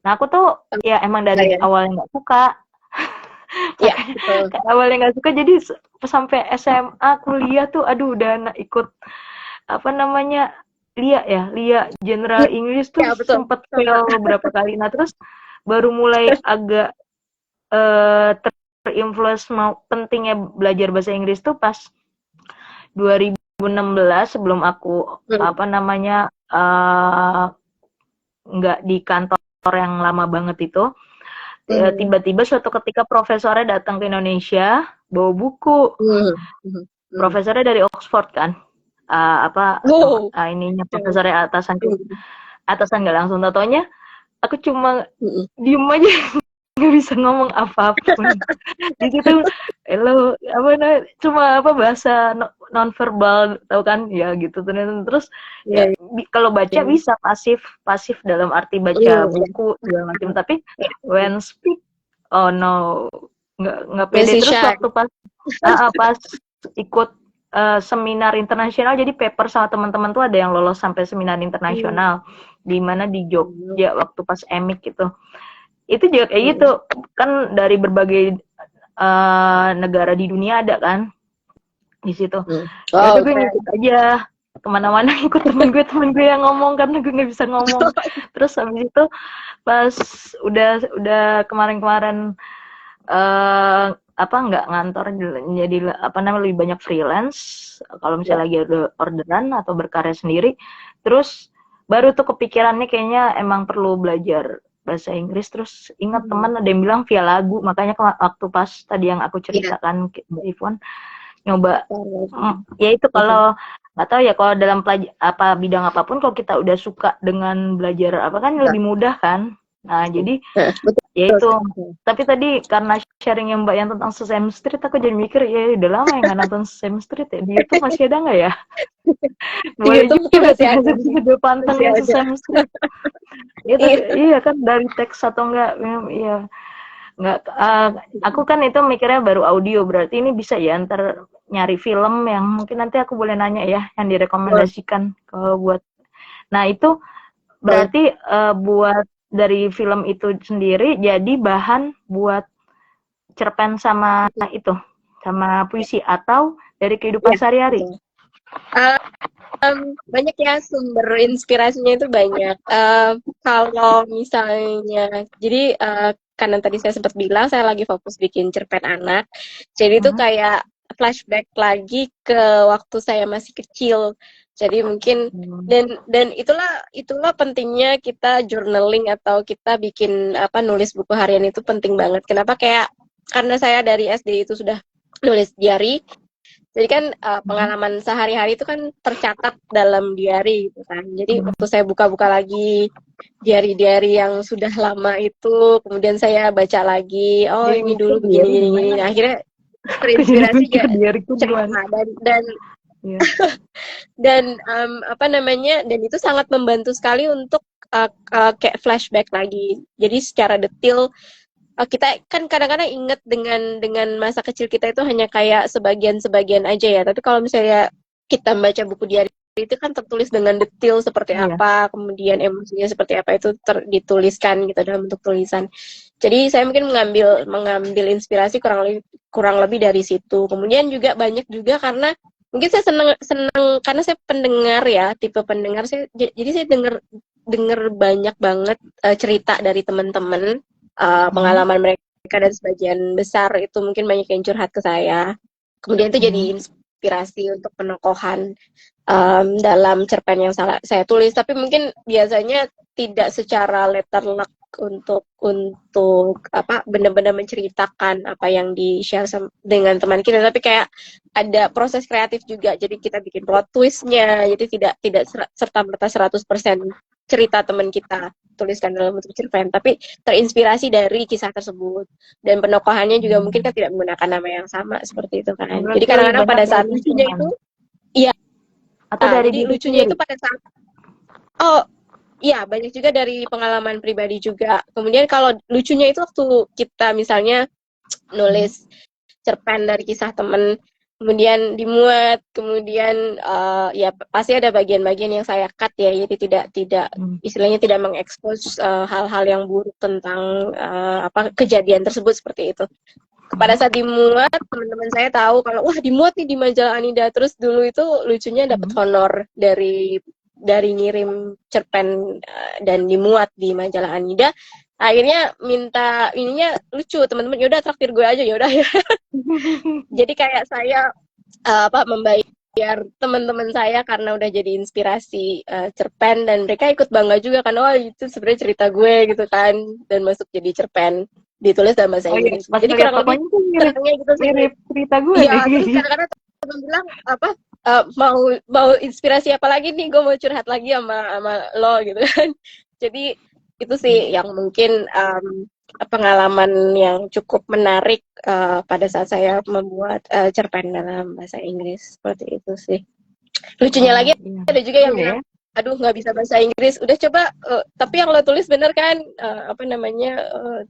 Nah aku tuh ya emang dari Saya. awalnya nggak suka, Iya, makanya betul. kayak awalnya nggak suka jadi sampai SMA kuliah tuh aduh udah ikut apa namanya Lia General English tuh Iya, betul. sempet Sama. fail beberapa kali. Nah terus baru mulai agak terinfluence mau pentingnya belajar bahasa Inggris tuh pas 2016 sebelum aku Heeh. apa namanya nggak di kantor yang lama banget itu. Heeh. Tiba-tiba suatu ketika profesornya datang ke Indonesia bawa buku. Heeh. Heeh. Profesornya dari Oxford kan. Wow. Ininya Jauh. profesornya atasan nggak langsung tatonya aku cuma Heeh. diem aja nggak bisa ngomong apapun di situ hello apa cuma apa bahasa non verbal tahu kan ya gitu terus Iya, ya kalau baca iya. bisa pasif dalam arti baca Iya. buku segala macam tapi Iya. when speak oh no nggak pede Masih terus shy. waktu pas ikut seminar internasional jadi paper sama teman-teman tuh ada yang lolos sampai seminar internasional di mana di Jogja waktu pas EMIC gitu itu juga kayak gitu kan dari berbagai negara di dunia ada kan di situ ya udah Wow, gue ngikut aja kemana-mana ikut temen gue yang ngomong karena gue nggak bisa ngomong terus habis itu pas udah kemarin-kemarin apa nggak ngantor jadi apa namanya lebih banyak freelance kalau misalnya lagi ada orderan atau berkarya sendiri terus baru tuh kepikirannya kayaknya emang perlu belajar bahasa Inggris terus ingat teman ada yang bilang via lagu makanya waktu pas tadi yang aku ceritakan ke Mbak Ivon nyoba ya itu kalau nggak tahu ya kalau dalam bidang apapun kalau kita udah suka dengan belajar apa kan lebih mudah kan nah jadi ya itu tapi tadi karena sharing yang Mbak yang tentang Sesame Street aku jadi mikir ya udah lama ya nggak nonton Sesame Street ya di YouTube masih ada nggak ya boleh juga tuh video pantengnya Sesame Street ya, iya kan dari teks atau enggak iya nggak aku kan itu mikirnya baru audio berarti ini bisa ya ntar nyari film yang mungkin nanti aku boleh nanya ya yang direkomendasikan kalau buat nah itu berarti buat dari film itu sendiri jadi bahan buat cerpen sama itu sama puisi atau dari kehidupan sehari-hari banyak ya sumber inspirasinya itu banyak kalau misalnya jadi karena tadi saya sempat bilang saya lagi fokus bikin cerpen anak jadi itu kayak flashback lagi ke waktu saya masih kecil jadi mungkin dan itulah pentingnya kita journaling atau kita bikin nulis buku harian itu penting banget kenapa kayak karena saya dari SD itu sudah nulis diary jadi kan pengalaman sehari-hari itu kan tercatat dalam diary gitu kan. Jadi waktu saya buka-buka lagi diary-diary yang sudah lama itu, kemudian saya baca lagi, oh jadi ini dulu begini. Nah, akhirnya terinspirasi cerita dan dan itu sangat membantu sekali untuk kayak flashback lagi. Jadi secara detail kita kan kadang-kadang inget dengan masa kecil kita itu hanya kayak sebagian-sebagian aja ya. Tapi kalau misalnya kita baca buku diary itu kan tertulis dengan detail seperti apa, kemudian emosinya seperti apa itu dituliskan gitu dalam bentuk tulisan. Jadi saya mungkin mengambil inspirasi kurang lebih dari situ. Kemudian juga banyak juga karena mungkin saya senang karena saya pendengar ya, tipe pendengar jadi saya dengar banyak banget cerita dari teman-teman. Pengalaman mereka dan sebagian besar itu mungkin banyak yang curhat ke saya. Kemudian itu jadi inspirasi untuk penokohan dalam cerpen yang saya tulis. Tapi mungkin biasanya tidak secara letterluck apa benar-benar menceritakan apa yang di-share dengan teman kita, tapi kayak ada proses kreatif juga. Jadi kita bikin plot twist-nya. Jadi tidak serta-merta 100% cerita teman kita tuliskan dalam bentuk cerpen, tapi terinspirasi dari kisah tersebut. Dan penokohannya juga mungkin kan tidak menggunakan nama yang sama seperti itu kan. Jadi Berarti kadang-kadang banyak pada saat dari lucunya teman itu, iya. atau dari Jadi diri lucunya sendiri? itu pada saat iya, banyak juga dari pengalaman pribadi juga. Kemudian kalau lucunya itu waktu kita misalnya nulis cerpen dari kisah teman, kemudian dimuat, kemudian ya pasti ada bagian-bagian yang saya cut ya, jadi tidak istilahnya tidak mengekspos hal-hal yang buruk tentang apa kejadian tersebut seperti itu. Pada saat dimuat, teman-teman saya tahu kalau wah dimuat nih di majalah Anida. Terus dulu itu lucunya dapat honor dari ngirim cerpen dan dimuat di majalah Anida. Akhirnya minta ininya lucu, teman-teman yaudah traktir gue aja, yaudah ya. Jadi kayak saya apa membayar teman-teman saya karena udah jadi inspirasi cerpen, dan mereka ikut bangga juga kan, oh itu sebenarnya cerita gue gitu kan, dan masuk jadi cerpen ditulis dalam bahasa Oh iya, Inggris. pas Jadi ngeliat kurang lebih tokonya tuh mirip senangnya gitu sih. mirip cerita gue Iya, deh. terus kadang-kadang teman bilang apa mau inspirasi apa lagi nih, gue mau curhat lagi sama lo gitu kan. Jadi itu sih yang mungkin pengalaman yang cukup menarik pada saat saya membuat cerpen dalam bahasa Inggris, seperti itu sih. Lucunya lagi Iya. ada juga yang Iya ya. bilang, aduh nggak bisa bahasa Inggris, udah coba tapi yang lo tulis bener kan, apa namanya,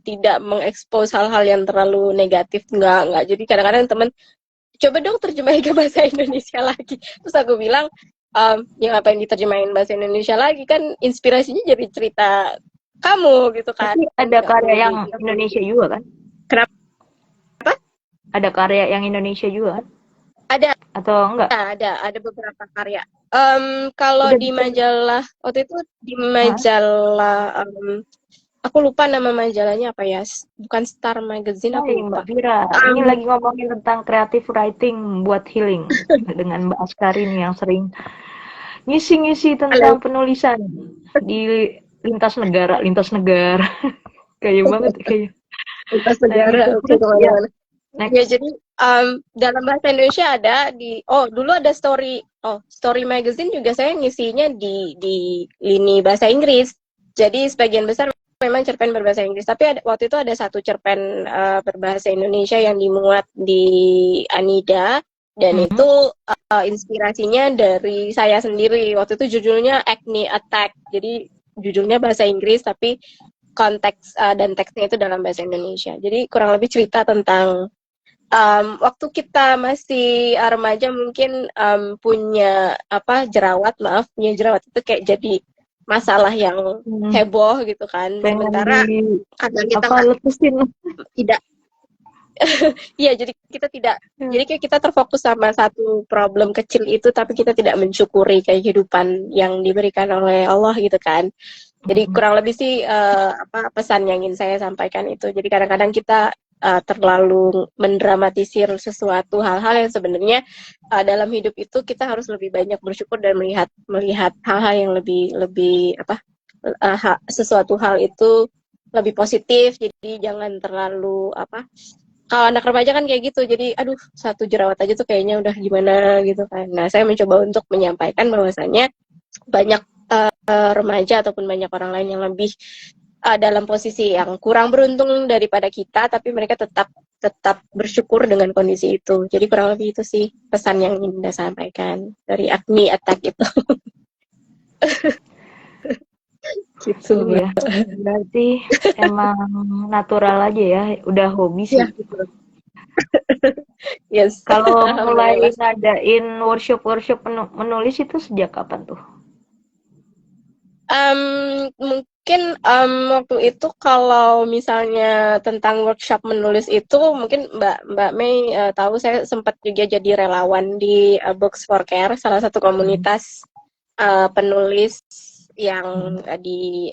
tidak mengekspos hal-hal yang terlalu negatif, nggak. Jadi kadang-kadang temen coba dong terjemahin ke bahasa Indonesia lagi. Terus aku bilang, yang ngapain diterjemahin bahasa Indonesia lagi, kan inspirasinya jadi cerita kamu gitu kan. Tapi ada Nggak karya perlu yang nggak perlu Indonesia juga kan? Kenapa? Ada karya yang Indonesia juga kan? Ada Atau enggak? ada beberapa karya. Kalau Udah di bisa. majalah waktu itu di Hah? majalah aku lupa nama majalahnya apa ya, bukan Star Magazine, aku Hai Mbak lupa. Vira, ini lagi ngomongin tentang creative writing buat healing dengan Mbak Askari nih yang sering ngisi-ngisi tentang Halo. penulisan di lintas negara. Kayak banget kayak. Lintas Nah negara, gitu oke, terus ya kemana-mana. Ya, next. jadi dalam bahasa Indonesia ada dulu ada Story Magazine juga saya ngisinya di lini bahasa Inggris. Jadi sebagian besar memang cerpen berbahasa Inggris, tapi waktu itu ada satu cerpen berbahasa Indonesia yang dimuat di Anida, dan itu inspirasinya dari saya sendiri. Waktu itu judulnya Acne Attack. Jadi judulnya bahasa Inggris tapi konteks dan teksnya itu dalam bahasa Indonesia. Jadi kurang lebih cerita tentang waktu kita masih remaja mungkin punya punya jerawat itu kayak jadi masalah yang heboh gitu kan. Pengen Sementara di karena kita apa letusin. tidak iya, jadi kayak kita terfokus sama satu problem kecil itu, tapi kita tidak mensyukuri kehidupan yang diberikan oleh Allah gitu kan. Jadi kurang lebih sih pesan yang ingin saya sampaikan itu. Jadi kadang-kadang kita terlalu mendramatisir sesuatu hal-hal yang sebenarnya dalam hidup itu kita harus lebih banyak bersyukur dan melihat hal-hal yang lebih sesuatu hal itu lebih positif. Jadi jangan terlalu kalau anak remaja kan kayak gitu, jadi aduh satu jerawat aja tuh kayaknya udah gimana gitu kan. Nah, saya mencoba untuk menyampaikan bahwasanya banyak remaja ataupun banyak orang lain yang lebih dalam posisi yang kurang beruntung daripada kita, tapi mereka tetap bersyukur dengan kondisi itu. Jadi kurang lebih itu sih pesan yang ingin saya sampaikan dari Acne Attack itu. Gitu. Ya, berarti emang natural aja ya, udah hobi Ya, sih. gitu. Yes. Kalau mulai Alhamdulillah. ngadain workshop menulis itu sejak kapan tuh? Mungkin waktu itu kalau misalnya tentang workshop menulis itu mungkin Mbak Mei tahu saya sempat juga jadi relawan di Books for Care, salah satu komunitas penulis yang di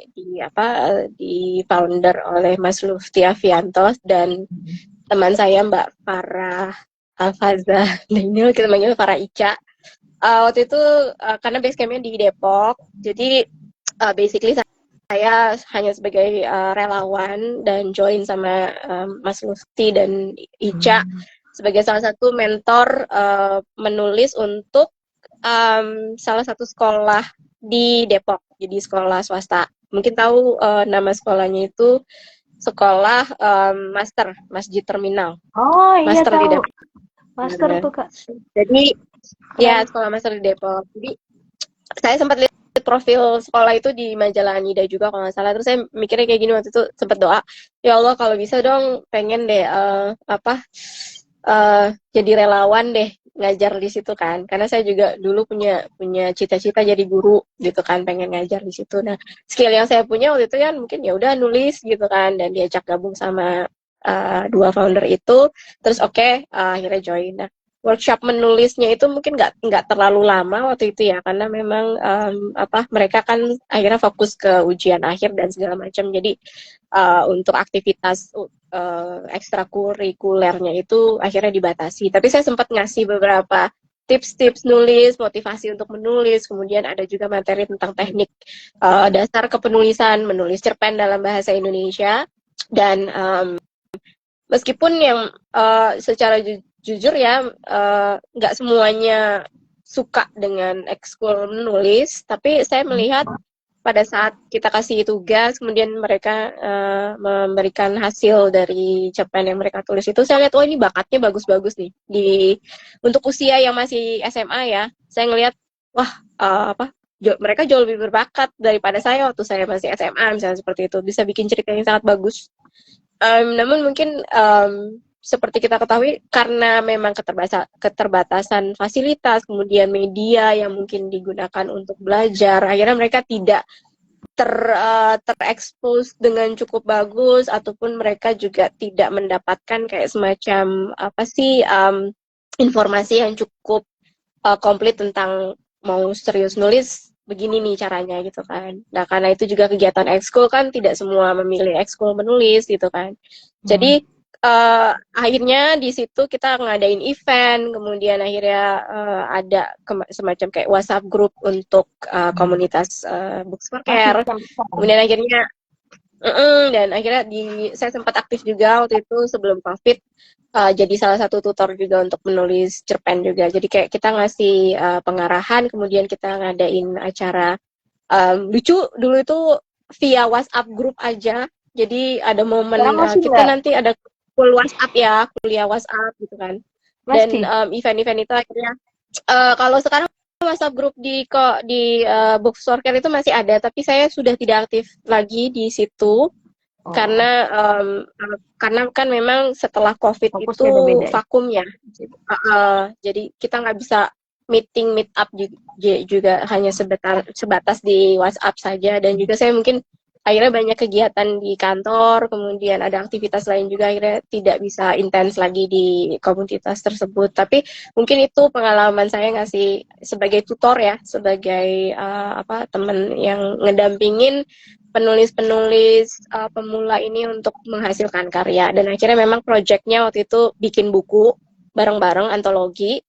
founder oleh Mas Lufti Avianto dan teman saya Mbak Farah Alfaza Daniel, kita manggil Farah Ica. Waktu itu karena base campnya di Depok, jadi basically saya hanya sebagai relawan dan join sama Mas Lufti dan Ica sebagai salah satu mentor menulis untuk salah satu sekolah di Depok, jadi sekolah swasta. Mungkin tahu nama sekolahnya itu sekolah master, Masjid Terminal. Oh iya Master di tahu. Depok. Master Nah, tuh Kak. jadi ya Keren. sekolah master di Depok. Jadi saya sempat lihat profil sekolah itu di majalah Anida juga kalau nggak salah. Terus saya mikirnya kayak gini waktu itu, sempat doa, ya Allah kalau bisa dong pengen deh jadi relawan deh ngajar di situ kan. Karena saya juga dulu punya cita-cita jadi guru gitu kan, pengen ngajar di situ. Nah, skill yang saya punya waktu itu kan mungkin ya udah nulis gitu kan, dan diajak gabung sama dua founder itu. Terus oke, akhirnya join. Nah, workshop menulisnya itu mungkin nggak terlalu lama waktu itu ya, karena memang mereka kan akhirnya fokus ke ujian akhir dan segala macam. Jadi untuk aktivitas ekstrakurikulernya itu akhirnya dibatasi. Tapi saya sempat ngasih beberapa tips-tips nulis, motivasi untuk menulis, kemudian ada juga materi tentang teknik dasar kepenulisan, menulis cerpen dalam bahasa Indonesia. Dan meskipun yang secara jujur ya nggak semuanya suka dengan ekskul menulis, tapi saya melihat pada saat kita kasih tugas, kemudian mereka memberikan hasil dari cerpen yang mereka tulis itu, saya lihat, oh ini bakatnya bagus-bagus nih. Untuk usia yang masih SMA ya, saya ngelihat, wah mereka jauh lebih berbakat daripada saya waktu saya masih SMA, misalnya seperti itu. Bisa bikin cerita yang sangat bagus. Namun mungkin seperti kita ketahui, karena memang keterbatasan fasilitas, kemudian media yang mungkin digunakan untuk belajar, akhirnya mereka tidak terekspos dengan cukup bagus, ataupun mereka juga tidak mendapatkan kayak semacam informasi yang cukup komplit tentang mau serius nulis begini nih caranya gitu kan. Nah, karena itu juga kegiatan ekskul kan tidak semua memilih ekskul menulis gitu kan. Jadi akhirnya di situ kita ngadain event, kemudian akhirnya ada semacam kayak WhatsApp group untuk komunitas Books for Care. Kemudian akhirnya dan akhirnya saya sempat aktif juga waktu itu sebelum COVID, jadi salah satu tutor juga untuk menulis cerpen juga. Jadi kayak kita ngasih pengarahan, kemudian kita ngadain acara lucu dulu itu via WhatsApp group aja. Jadi ada momen kita nanti ada WhatsApp ya, kuliah WhatsApp gitu kan. Dan event-event itu akhirnya kalau sekarang WhatsApp group di Bookstore itu masih ada, tapi saya sudah tidak aktif lagi di situ. Karena kan memang setelah COVID itu vakum ya. Jadi kita nggak bisa meet up juga hanya sebatas di WhatsApp saja. Dan juga saya mungkin akhirnya banyak kegiatan di kantor, kemudian ada aktivitas lain juga, akhirnya tidak bisa intens lagi di komunitas tersebut. Tapi mungkin itu pengalaman saya ngasih sebagai tutor ya, sebagai teman yang ngedampingin penulis-penulis pemula ini untuk menghasilkan karya. Dan akhirnya memang proyeknya waktu itu bikin buku bareng-bareng, antologi,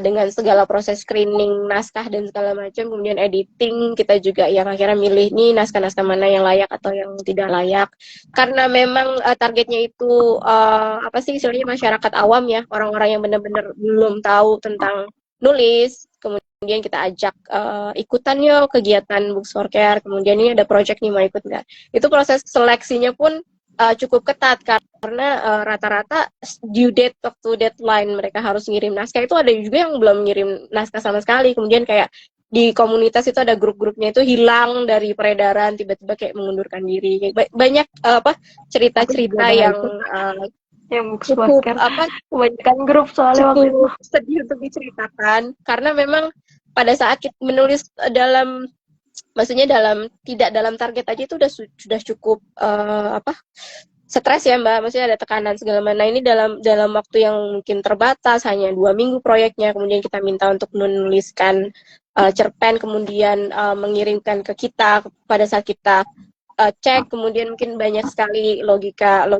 dengan segala proses screening naskah dan segala macam, kemudian editing, kita juga yang akhirnya milih nih naskah-naskah mana yang layak atau yang tidak layak. Karena memang targetnya itu istilahnya masyarakat awam ya, orang-orang yang benar-benar belum tahu tentang nulis. Kemudian kita ajak ikutan yuk kegiatan Books for Care, kemudian ini ada project nih, mau ikut nggak? Itu proses seleksinya pun cukup ketat, karena rata-rata due date, waktu deadline mereka harus ngirim naskah itu ada juga yang belum ngirim naskah sama sekali. Kemudian kayak di komunitas itu ada grup-grupnya itu hilang dari peredaran, tiba-tiba kayak mengundurkan diri. Banyak cerita-cerita yang cukup kebanyakan grup soalnya waktu itu sedih untuk diceritakan, karena memang pada saat kita menulis tidak dalam target aja itu sudah cukup stres ya Mbak, maksudnya ada tekanan segala macam. Nah, ini dalam waktu yang mungkin terbatas, hanya 2 minggu proyeknya, kemudian kita minta untuk menuliskan cerpen, kemudian mengirimkan ke kita pada saat kita cek, kemudian mungkin banyak sekali logika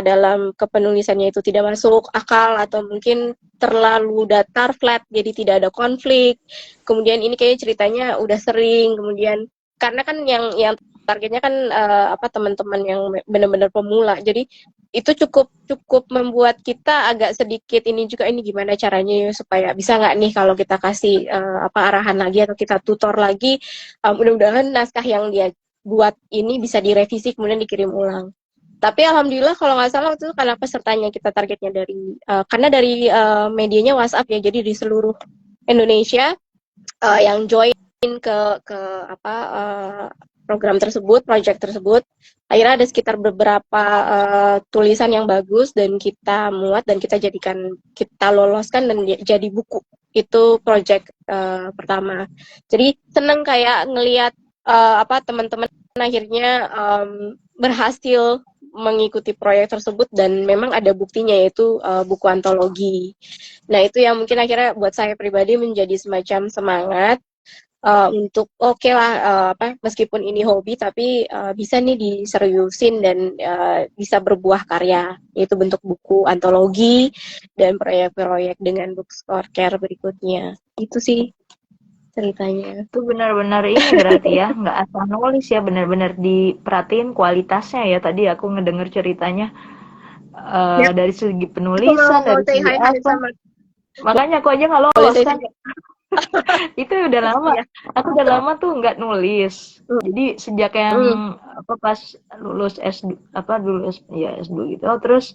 dalam kepenulisannya itu tidak masuk akal, atau mungkin terlalu datar, flat, jadi tidak ada konflik. Kemudian ini kayaknya ceritanya udah sering, kemudian karena kan yang targetnya kan teman-teman yang benar-benar pemula. Jadi itu cukup membuat kita agak sedikit ini juga, ini gimana caranya ya supaya bisa nggak nih kalau kita kasih arahan lagi atau kita tutor lagi, mudah-mudahan naskah yang dia buat ini bisa direvisi kemudian dikirim ulang. Tapi alhamdulillah kalau nggak salah waktu itu karena pesertanya kita targetnya karena dari medianya WhatsApp ya, jadi di seluruh Indonesia yang join ke program tersebut, project tersebut. Akhirnya ada sekitar beberapa tulisan yang bagus dan kita muat dan kita loloskan dan jadi buku. Itu project pertama. Jadi seneng kayak ngelihat teman-teman akhirnya berhasil mengikuti proyek tersebut dan memang ada buktinya, yaitu buku antologi. Nah, itu yang mungkin akhirnya buat saya pribadi menjadi semacam semangat untuk oke lah, meskipun ini hobi tapi bisa nih diseriusin dan bisa berbuah karya, yaitu bentuk buku antologi dan proyek-proyek dengan Books for Care berikutnya. Itu sih ceritanya. Itu benar-benar ini berarti ya, nggak asal nulis ya, benar-benar diperhatiin kualitasnya ya. Tadi aku ngedenger ceritanya Ya, dari segi aku penulisan, mau dari say segi hi apa. sama Makanya aku aja nggak boleh lolos saya kan. Itu udah lama. ya. Aku udah lama tuh nggak nulis. Jadi sejak yang pas lulus dulu S2 gitu. Terus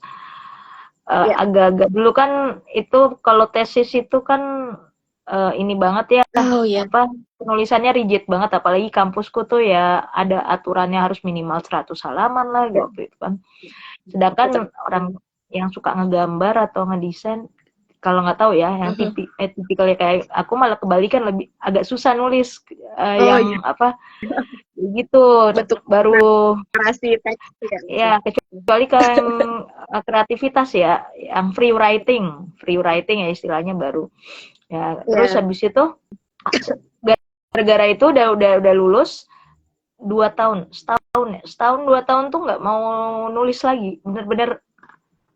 Ya. agak-agak dulu kan itu kalau tesis itu kan ini banget ya, Oh ya. penulisannya rigid banget, apalagi kampusku tuh ya ada aturannya harus minimal 100 halaman lah Ya. waktu itu kan. Sedangkan orang yang suka ngegambar atau ngedesain, kalau nggak tahu ya, yang tipikalnya kayak aku malah kebalikan, lebih agak susah nulis yang gitu. Bentuk Baru narasi teks ya, kecuali kalau yang kreativitas ya, yang free writing ya istilahnya baru. Ya, terus habis itu gara-gara itu udah lulus 2 tahun 2 tahun tuh nggak mau nulis lagi, bener-bener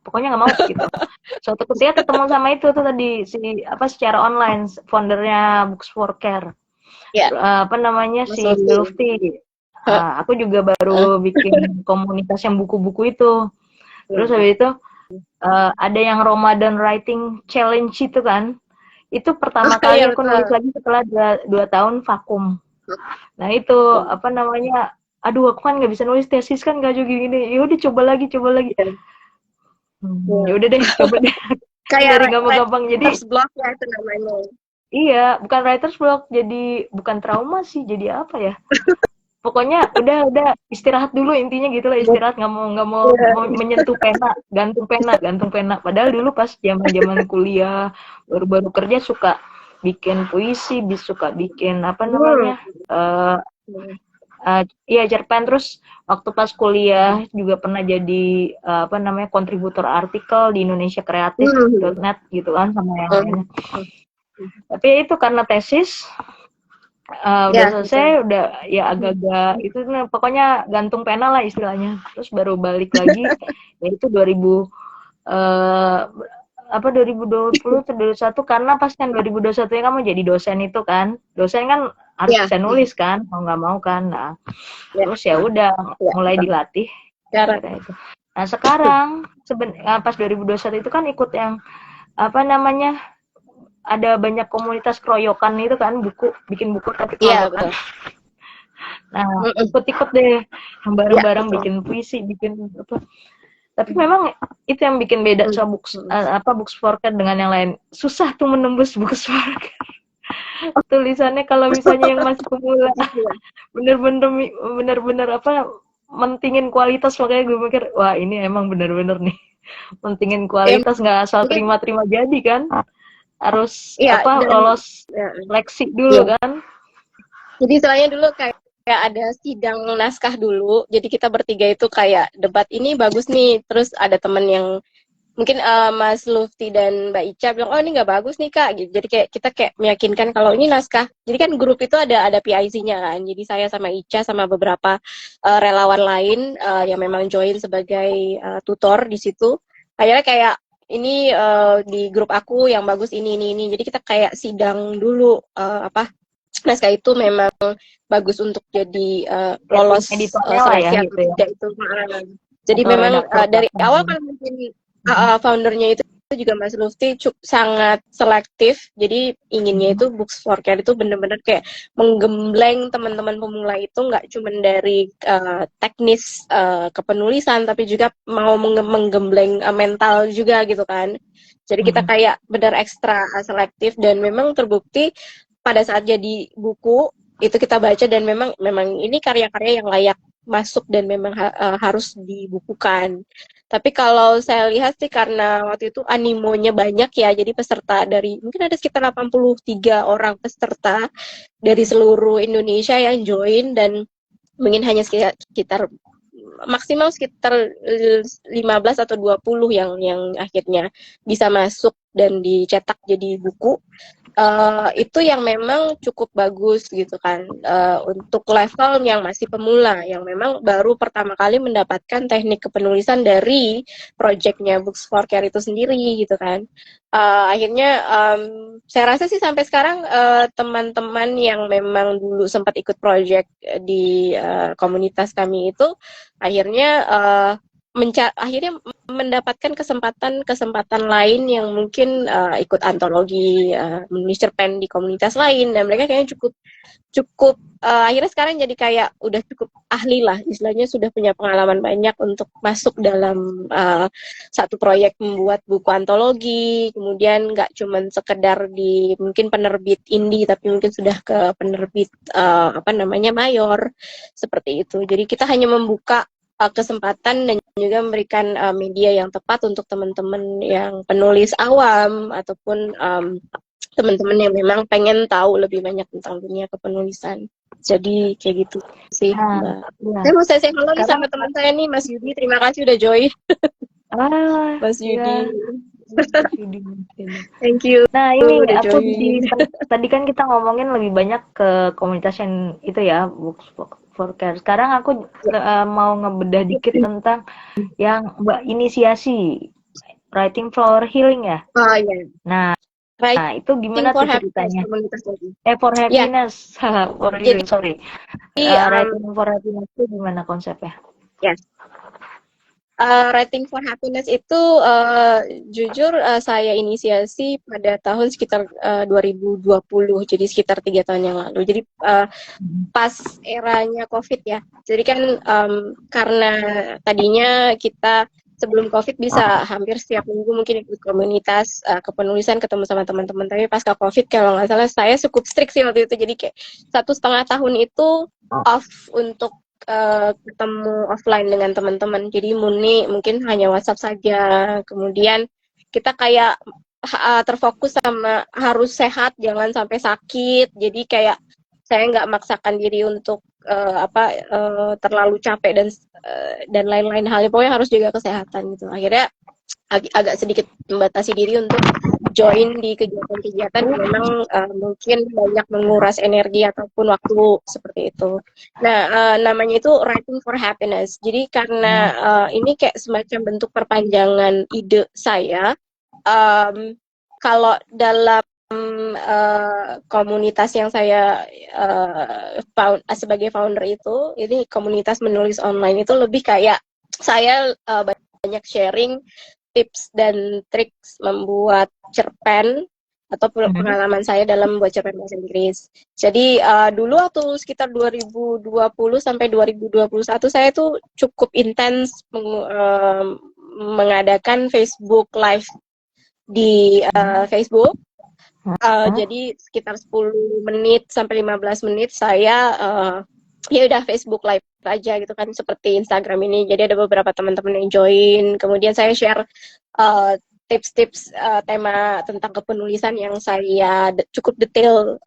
pokoknya nggak mau gitu. Suatu ketika ketemu sama itu tuh tadi secara online foundernya Books for Care, namanya Mas si Lufti. Aku juga baru bikin komunitas yang buku-buku itu. Terus habis itu ada yang Ramadan Writing Challenge itu kan. Itu pertama kali aku nulis lagi setelah 2 tahun vakum. Nah itu aduh aku kan nggak bisa nulis tesis kan nggak juga gini. Ya udah coba lagi. Ya udah deh, coba deh. Kayak dari gampang-gampang jadi block ya itu namanya. Iya, bukan writer's block, jadi bukan trauma sih, jadi apa ya? Pokoknya udah istirahat dulu, intinya gitu lah, istirahat, nggak mau menyentuh pena, gantung pena. Padahal dulu pas zaman kuliah baru kerja suka bikin puisi, suka bikin cerpen. Terus waktu pas kuliah juga pernah jadi kontributor artikel di indonesiakreatif.net gitu kan, sama yang lainnya. Tapi itu karena tesis udah selesai, udah ya agak-agak itu pokoknya gantung pena lah istilahnya. Terus baru balik lagi yaitu 2020 atau 2021, karena pas kan 2021 ya kamu jadi dosen itu kan. Dosen kan harus bisa nulis kan, mau nggak mau kan. Nah, terus ya udah mulai dilatih. Itu. Nah, sekarang pas 2021 itu kan ikut yang ada banyak komunitas keroyokan itu kan, bikin buku tapi keroyokan. Nah, ikut-ikut deh yang bareng-bareng bikin puisi, bikin apa. Tapi memang itu yang bikin beda sama Books for Care dengan yang lain. Susah tuh menembus Books for Care. Tulisannya kalau misalnya yang masih pemula, bener-bener mentingin kualitas, makanya gue mikir wah ini emang bener-bener nih mentingin kualitas, nggak asal terima-terima jadi kan, harus lolos seleksi dulu kan. Jadi istilahnya dulu kayak ada sidang naskah dulu, jadi kita bertiga itu kayak debat, ini bagus nih, terus ada temen yang mungkin Mas Lufti dan Mbak Ica bilang, oh ini nggak bagus nih Kak, gitu. Jadi kayak kita meyakinkan kalau ini naskah. Jadi kan grup itu ada PIC-nya kan, jadi saya sama Ica sama beberapa relawan lain yang memang join sebagai tutor di situ. Akhirnya kayak ini di grup aku yang bagus ini. Jadi kita kayak sidang dulu naskah itu memang bagus untuk jadi lolos editornya lah ya seleksi atau gitu ya, tidak itu. Jadi atau memang redaktur dari awal pasang. kan mungkin foundernya itu juga Mas Lufti sangat selektif. Jadi inginnya itu Books for Care itu benar-benar kayak menggembleng teman-teman pemula itu nggak cuma dari teknis kepenulisan, tapi juga mau menggembleng mental juga gitu kan. Jadi kita kayak benar ekstra selektif dan memang terbukti pada saat jadi buku itu kita baca dan memang ini karya-karya yang layak masuk dan memang harus dibukukan. Tapi kalau saya lihat sih karena waktu itu animonya banyak ya, jadi peserta dari mungkin ada sekitar 83 orang peserta dari seluruh Indonesia yang join dan mungkin hanya sekitar maksimal sekitar 15 atau 20 yang akhirnya bisa masuk dan dicetak jadi buku. Itu yang memang cukup bagus gitu kan, untuk level yang masih pemula, yang memang baru pertama kali mendapatkan teknik kepenulisan dari projectnya Books for Care itu sendiri gitu kan. Akhirnya saya rasa sih sampai sekarang teman-teman yang memang dulu sempat ikut project di komunitas kami itu akhirnya akhirnya mendapatkan kesempatan lain yang mungkin ikut antologi menulis cerpen di komunitas lain dan mereka kayaknya cukup akhirnya sekarang jadi kayak udah cukup ahli lah istilahnya, sudah punya pengalaman banyak untuk masuk dalam satu proyek membuat buku antologi, kemudian nggak cuman sekedar di mungkin penerbit indie tapi mungkin sudah ke penerbit mayor seperti itu. Jadi kita hanya membuka kesempatan dan juga memberikan media yang tepat untuk teman-teman yang penulis awam ataupun teman-teman yang memang pengen tahu lebih banyak tentang dunia kepenulisan. Jadi kayak gitu sih, Mbak. Ya. Saya mau saya halo nih Sekarang, sama teman saya nih, Mas Yudi. Terima kasih udah join, Mas ya, Yudi. Thank you. nah ini Udah aku join. tadi kan kita ngomongin lebih banyak ke komunitas yang itu ya, Books for Care. Sekarang aku mau ngebedah dikit tentang yang Mbak inisiasi Writing for Healing ya. Oh ya, Nah, itu Writing gimana for tuh Happiness ceritanya? komunitas lagi. For Ya, happiness, for jadi healing, sorry. Writing for happiness itu gimana konsepnya? ya. Writing for Happiness itu jujur saya inisiasi pada tahun sekitar 2020, jadi sekitar 3 tahun yang lalu. Jadi pas eranya COVID ya. Jadi kan karena tadinya kita sebelum COVID bisa hampir setiap minggu mungkin ikut komunitas kepenulisan, ketemu sama teman-teman. Tapi pas ke COVID kalau nggak salah saya cukup strict sih waktu itu. Jadi kayak 1,5 tahun itu off untuk ketemu offline dengan teman-teman. Jadi mungkin hanya WhatsApp saja. Kemudian kita kayak terfokus sama harus sehat, jangan sampai sakit. Jadi kayak saya nggak maksakan diri untuk terlalu capek dan lain-lain halnya. Pokoknya harus jaga kesehatan gitu. Akhirnya agak sedikit membatasi diri untuk join di kegiatan-kegiatan yang memang mungkin banyak menguras energi ataupun waktu seperti itu. Nah, namanya itu Writing for Happiness. Jadi karena ini kayak semacam bentuk perpanjangan ide saya. Kalau dalam komunitas yang saya sebagai founder itu, ini komunitas menulis online itu lebih kayak saya banyak sharing tips dan trik membuat cerpen atau pengalaman saya dalam membuat cerpen bahasa Inggris. Jadi dulu waktu sekitar 2020 sampai 2021 saya tuh cukup intens mengadakan Facebook Live di Facebook. Jadi sekitar 10 menit sampai 15 menit saya ya udah Facebook Live aja gitu kan, seperti Instagram ini. Jadi ada beberapa teman-teman yang join. Kemudian saya share tips-tips tema tentang kepenulisan yang saya cukup detail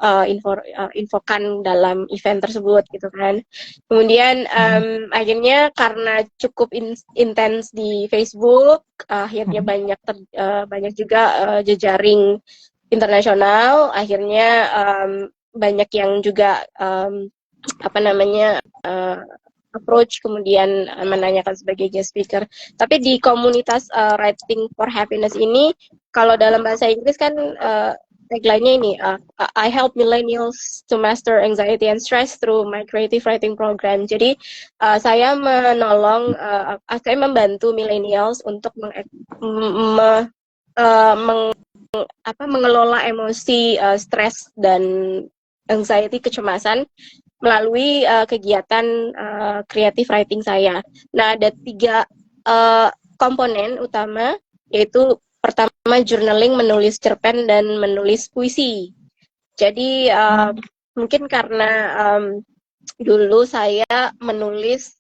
infokan dalam event tersebut gitu kan. Kemudian akhirnya karena cukup intens di Facebook, akhirnya banyak juga jejaring internasional. Akhirnya banyak yang juga approach kemudian menanyakan sebagai guest speaker. Tapi di komunitas Writing for Happiness ini, kalau dalam bahasa Inggris kan tagline-nya ini, I help millennials to master anxiety and stress through my creative writing program. Jadi saya saya membantu millennials untuk mengelola emosi stres dan anxiety, kecemasan melalui kegiatan creative writing saya. Nah, ada 3 komponen utama, yaitu pertama journaling, menulis cerpen dan menulis puisi. Jadi mungkin karena dulu saya menulis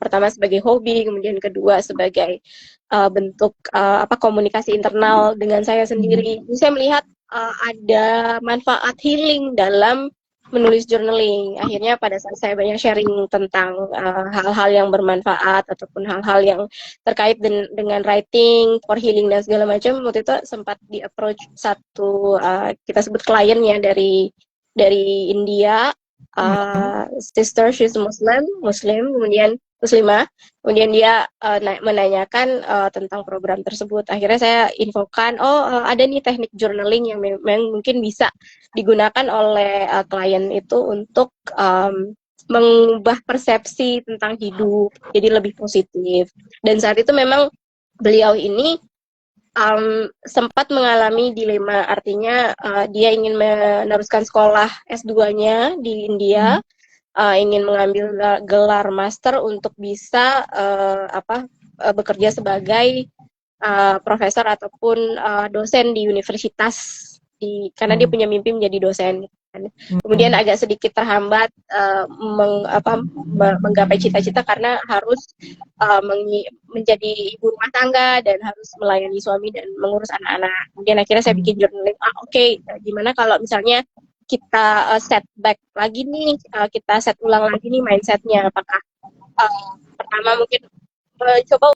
pertama sebagai hobi, kemudian kedua sebagai bentuk komunikasi internal dengan saya sendiri. Jadi saya melihat ada manfaat healing dalam menulis journaling. Akhirnya pada saat saya banyak sharing tentang hal-hal yang bermanfaat ataupun hal-hal yang terkait dengan writing for healing dan segala macam, waktu itu sempat di approach satu kita sebut kliennya dari India, sister, she's Muslim, kemudian Muslimah, kemudian dia menanyakan tentang program tersebut. Akhirnya saya infokan, ada nih teknik journaling yang memang mungkin bisa digunakan oleh klien itu untuk mengubah persepsi tentang hidup, jadi lebih positif. Dan saat itu memang beliau ini sempat mengalami dilema, artinya dia ingin meneruskan sekolah S2-nya di India, ingin mengambil gelar master untuk bisa bekerja sebagai profesor ataupun dosen di universitas, karena dia punya mimpi menjadi dosen. Kemudian agak sedikit terhambat menggapai cita-cita karena harus menjadi ibu rumah tangga dan harus melayani suami dan mengurus anak-anak. Kemudian akhirnya saya bikin journaling, gimana kalau misalnya kita set back lagi nih, kita set ulang lagi nih mindsetnya, apakah pertama mungkin coba